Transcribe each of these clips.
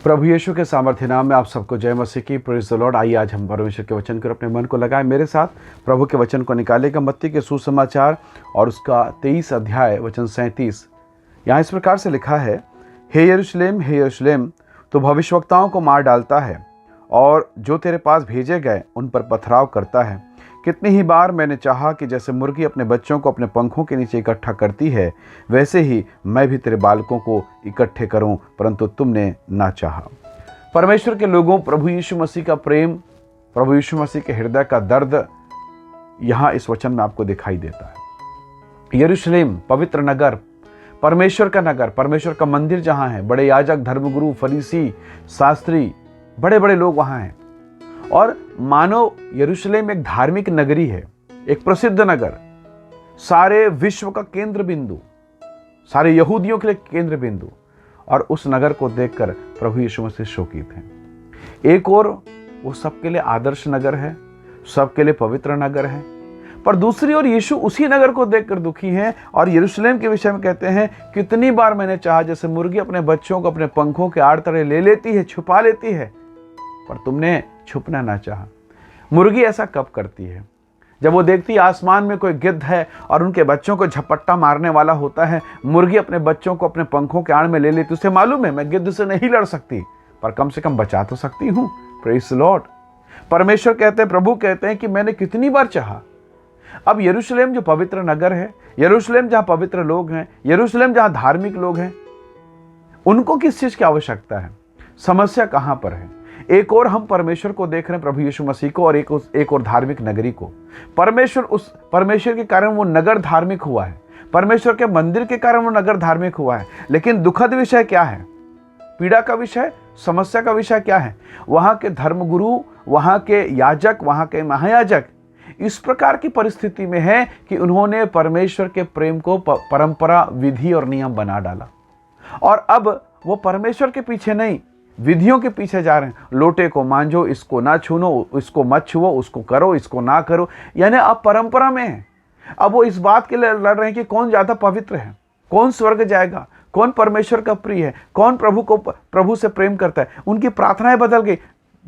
प्रभु यीशु के सामर्थ्य नाम में आप सबको जय मसीह की। Praise the Lord. आइए आज हम परमेश्वर के वचन को अपने मन को लगाएं। मेरे साथ प्रभु के वचन को निकालेगा मत्ती के सुसमाचार और उसका 23 अध्याय वचन 37। यहाँ इस प्रकार से लिखा है, हे यरूशलेम, तो भविष्यवक्ताओं को मार डालता है और जो तेरे पास भेजे गए उन पर पथराव करता है। कितनी ही बार मैंने चाहा कि जैसे मुर्गी अपने बच्चों को अपने पंखों के नीचे इकट्ठा करती है, वैसे ही मैं भी तेरे बालकों को इकट्ठे करूं, परंतु तुमने ना चाहा। परमेश्वर के लोगों, प्रभु यीशु मसीह का प्रेम, प्रभु यीशु मसीह के हृदय का दर्द यहाँ इस वचन में आपको दिखाई देता है। यरूशलेम पवित्र नगर, परमेश्वर का नगर, परमेश्वर का मंदिर जहाँ है, बड़े याजक, धर्मगुरु, फरीसी, शास्त्री, बड़े बड़े लोग वहाँ हैं। और मानो यरूशलेम एक धार्मिक नगरी है, एक प्रसिद्ध नगर, सारे विश्व का केंद्र बिंदु, सारे यहूदियों के लिए केंद्र बिंदु। और उस नगर को देखकर प्रभु यीशु मसीह शोकित हैं। एक और वो सबके लिए आदर्श नगर है, सबके लिए पवित्र नगर है, पर दूसरी ओर यीशु उसी नगर को देखकर दुखी हैं और यरूशलेम के विषय में कहते हैं, कितनी बार मैंने चाहा जैसे मुर्गी अपने बच्चों को अपने पंखों के आड़ तले ले लेती है, छुपा लेती है, पर तुमने छुपना ना चाहा। मुर्गी ऐसा कब करती है? जब वो देखती आसमान में कोई गिद्ध है और उनके बच्चों को झपट्टा मारने वाला होता है, मुर्गी अपने बच्चों को अपने पंखों के आड़ में ले लेती। उसे मालूम है मैं गिद्ध से नहीं लड़ सकती, पर कम से कम बचा तो सकती हूँ। Praise the Lord. परमेश्वर कहते हैं, प्रभु कहते हैं कि मैंने कितनी बार चाहा। अब यरूशलेम जो पवित्र नगर है, यरूशलेम जहाँ पवित्र लोग हैं, यरूशलेम जहाँ धार्मिक लोग हैं, उनको किस चीज़ की आवश्यकता है? समस्या कहाँ पर है? एक और हम परमेश्वर को देख रहे हैं, प्रभु यीशु मसीह को, और एक और धार्मिक नगरी को। परमेश्वर के कारण वो नगर धार्मिक हुआ है, परमेश्वर के मंदिर के कारण वो नगर धार्मिक हुआ है। लेकिन दुखद विषय क्या है? पीड़ा का विषय, समस्या का विषय क्या है? वहाँ के धर्मगुरु, वहाँ के याजक, वहाँ के महायाजक इस प्रकार की परिस्थिति में है कि उन्होंने परमेश्वर के प्रेम को परंपरा, विधि और नियम बना डाला। और अब वो परमेश्वर के पीछे नहीं, विधियों के पीछे जा रहे हैं। लोटे को मांझो, इसको ना छूनो, इसको मत छुओ, उसको करो, इसको ना करो, यानी अब परंपरा में है। अब वो इस बात के लिए लड़ रहे हैं कि कौन ज्यादा पवित्र है, कौन स्वर्ग जाएगा, कौन परमेश्वर का प्रिय है, कौन प्रभु से प्रेम करता है। उनकी प्रार्थनाएं बदल गई।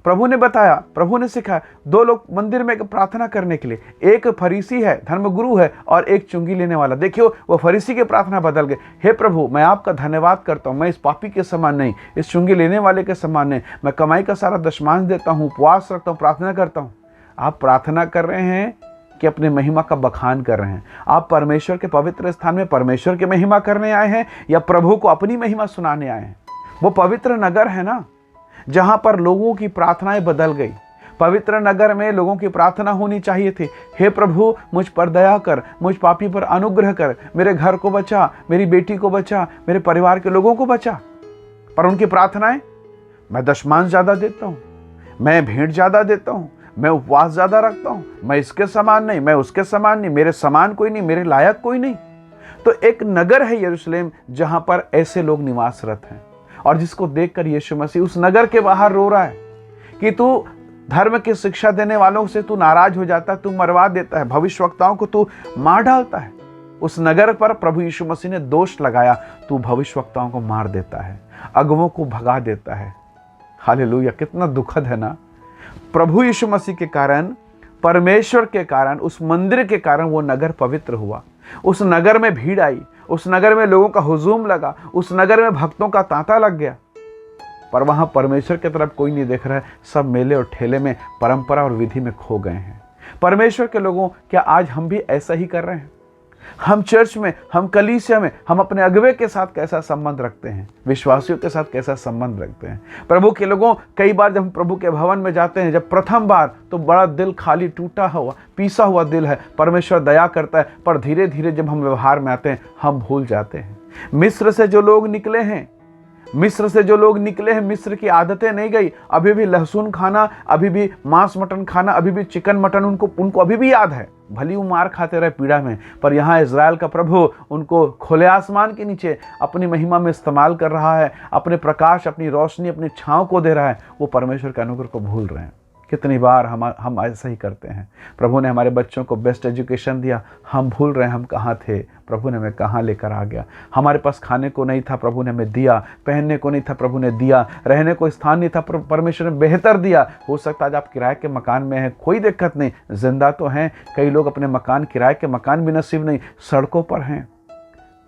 प्रभु ने बताया, प्रभु ने सिखाया, दो लोग मंदिर में प्रार्थना करने के लिए, एक फरीसी है, धर्मगुरु है, और एक चुंगी लेने वाला। देखियो वो फरीसी की प्रार्थना बदल गई, हे प्रभु मैं आपका धन्यवाद करता हूँ, मैं इस पापी के समान नहीं, इस चुंगी लेने वाले के समान नहीं, मैं कमाई का सारा दशमांश देता हूँ, उपवास रखता हूँ, प्रार्थना करता हूँ। आप प्रार्थना कर रहे हैं कि अपने महिमा का बखान कर रहे हैं? आप परमेश्वर के पवित्र स्थान में परमेश्वर की महिमा करने आए हैं या प्रभु को अपनी महिमा सुनाने आए हैं? वो पवित्र नगर है ना, जहां पर लोगों की प्रार्थनाएं बदल गई। पवित्र नगर में लोगों की प्रार्थना होनी चाहिए थी, हे प्रभु मुझ पर दया कर, मुझ पापी पर अनुग्रह कर, मेरे घर को बचा, मेरी बेटी को बचा, मेरे परिवार के लोगों को बचा। पर उनकी प्रार्थनाएं, मैं दशमांश ज्यादा देता हूं, मैं भेंट ज्यादा देता हूं, मैं उपवास ज्यादा रखता हूं, मैं इसके समान नहीं, मैं उसके समान नहीं, मेरे समान कोई नहीं, मेरे लायक कोई नहीं। तो एक नगर है यरूशलेम जहां पर ऐसे लोग निवासरत हैं, और जिसको देखकर यीशु मसीह उस नगर के बाहर रो रहा है कि तू धर्म की शिक्षा देने वालों से तू नाराज हो जाता है, तू मरवा देता है, भविष्यवक्ताओं को तू मार डालता है। उस नगर पर प्रभु यीशु मसीह ने दोष लगाया, तू भविष्यवक्ताओं को मार देता है, अगुवों को भगा देता है। हालेलुया। कितना दुखद है ना। प्रभु यीशु मसीह के कारण, परमेश्वर के कारण, उस मंदिर के कारण वो नगर पवित्र हुआ। उस नगर में भीड़ आई, उस नगर में लोगों का हुजूम लगा, उस नगर में भक्तों का तांता लग गया। पर वहां परमेश्वर की तरफ कोई नहीं देख रहा है। सब मेले और ठेले में, परंपरा और विधि में खो गए हैं। परमेश्वर के लोगों, क्या आज हम भी ऐसा ही कर रहे हैं? हम चर्च में, हम कलीसिया में, हम अपने अगुवे के साथ कैसा संबंध रखते हैं? विश्वासियों के साथ कैसा संबंध रखते हैं? प्रभु के लोगों, कई बार जब हम प्रभु के भवन में जाते हैं, जब प्रथम बार, तो बड़ा दिल खाली, टूटा हुआ, पीसा हुआ दिल है। परमेश्वर दया करता है, पर धीरे धीरे जब हम व्यवहार में आते हैं, हम भूल जाते हैं। मिस्र से जो लोग निकले हैं, मिस्र की आदतें नहीं गई। अभी भी लहसुन खाना, अभी भी मांस मटन खाना, अभी भी चिकन मटन उनको अभी भी याद है। भली वो मार खाते रहे पीड़ा में, पर यहाँ इज़राइल का प्रभु उनको खुले आसमान के नीचे अपनी महिमा में इस्तेमाल कर रहा है, अपने प्रकाश, अपनी रोशनी, अपनी छाँव को दे रहा है। वो परमेश्वर के अनुग्रह को भूल रहे हैं। कितनी बार हम ऐसा ही करते हैं। प्रभु ने हमारे बच्चों को बेस्ट एजुकेशन दिया, हम भूल रहे हैं हम कहाँ थे, प्रभु ने हमें कहाँ लेकर आ गया। हमारे पास खाने को नहीं था, प्रभु ने हमें दिया। पहनने को नहीं था, प्रभु ने दिया। रहने को स्थान नहीं था, परमेश्वर ने बेहतर दिया। हो सकता है आज आप किराए के मकान में हैं, कोई दिक्कत नहीं, जिंदा तो हैं। कई लोग अपने मकान, किराए के मकान भी नसीब नहीं, सड़कों पर हैं,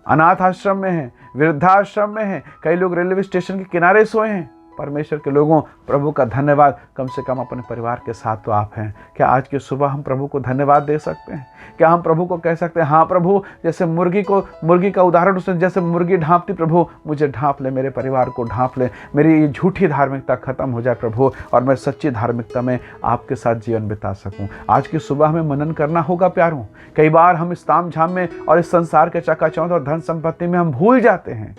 अनाथ आश्रम में हैं, वृद्धाश्रम में हैं, कई लोग रेलवे स्टेशन के किनारे सोए हैं। परमेश्वर के लोगों, प्रभु का धन्यवाद। कम से कम अपने परिवार के साथ तो आप हैं। क्या आज की सुबह हम प्रभु को धन्यवाद दे सकते हैं? क्या हम प्रभु को कह सकते हैं, हाँ प्रभु, जैसे मुर्गी का उदाहरण उसने, जैसे मुर्गी ढांपती, प्रभु मुझे ढांप ले, मेरे परिवार को ढांप ले, मेरी ये झूठी धार्मिकता खत्म हो जाए प्रभु, और मैं सच्ची धार्मिकता में आपके साथ जीवन बिता सकूं। आज की सुबह हमें मनन करना होगा प्यारों। कई बार हम इस ताम झाम में और इस संसार के चकाचौंध और धन संपत्ति में हम भूल जाते हैं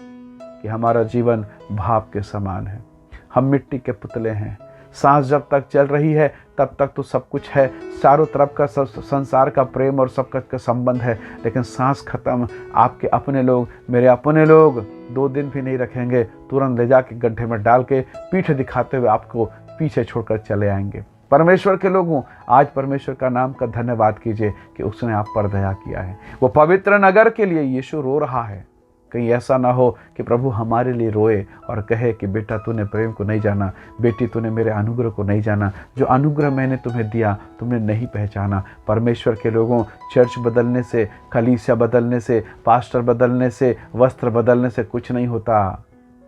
कि हमारा जीवन भाप के समान है। हम मिट्टी के पुतले हैं। सांस जब तक चल रही है तब तक तो सब कुछ है, चारों तरफ का संसार का प्रेम और सबका संबंध है। लेकिन सांस खत्म, आपके अपने लोग, मेरे अपने लोग 2 दिन भी नहीं रखेंगे, तुरंत ले जाके गड्ढे में डाल के पीठ दिखाते हुए आपको पीछे छोड़कर चले आएंगे। परमेश्वर के लोगों, आज परमेश्वर का नाम का धन्यवाद कीजिए कि उसने आप पर दया किया है। वो पवित्र नगर के लिए यीशु रो रहा है। कहीं ऐसा ना हो कि प्रभु हमारे लिए रोए और कहे कि बेटा तूने प्रेम को नहीं जाना, बेटी तूने मेरे अनुग्रह को नहीं जाना, जो अनुग्रह मैंने तुम्हें दिया तुमने नहीं पहचाना। परमेश्वर के लोगों, चर्च बदलने से, कलीसिया बदलने से, पास्टर बदलने से, वस्त्र बदलने से कुछ नहीं होता,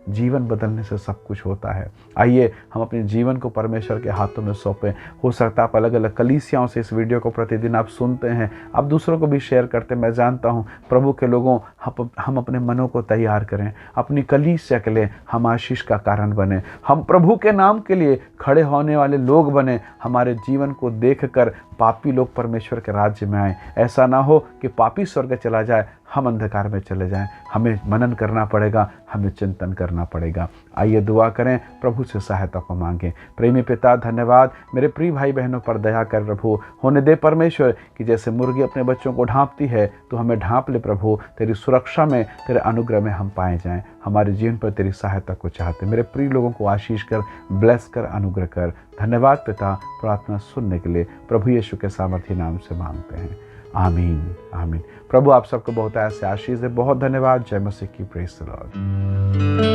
जीवन बदलने से सब कुछ होता है। आइए हम अपने जीवन को परमेश्वर के हाथों में सौंपें। हो सकता है आप अलग अलग कलीसियाओं से इस वीडियो को प्रतिदिन आप सुनते हैं, आप दूसरों को भी शेयर करते हैं। मैं जानता हूँ प्रभु के लोगों, हम अपने मनों को तैयार करें, अपनी कलीसिया के लिए हम आशीष का कारण बने, हम प्रभु के नाम के लिए खड़े होने वाले लोग बने। हमारे जीवन को देखकर पापी लोग परमेश्वर के राज्य में आए। ऐसा ना हो कि पापी स्वर्ग चला जाए, हम अंधकार में चले जाएं। हमें मनन करना पड़ेगा, हमें चिंतन करना पड़ेगा। आइए दुआ करें, प्रभु से सहायता को मांगें। प्रेमी पिता, धन्यवाद। मेरे प्रिय भाई बहनों पर दया कर प्रभु। होने दे परमेश्वर कि जैसे मुर्गी अपने बच्चों को ढांपती है, तो हमें ढांप ले प्रभु। तेरी सुरक्षा में, तेरे अनुग्रह में हम पाए जाएं। हमारे जीवन पर तेरी सहायता को चाहते। मेरे प्रिय लोगों को आशीष कर, ब्लेस कर, अनुग्रह कर। धन्यवाद पिता, प्रार्थना सुनने के लिए प्रभु यीशु के सामर्थी नाम से मांगते हैं। आमीन, आमीन। प्रभु आप सबको बहुत ऐसे आशीष दे। बहुत धन्यवाद। जय मसीह की। Praise the Lord.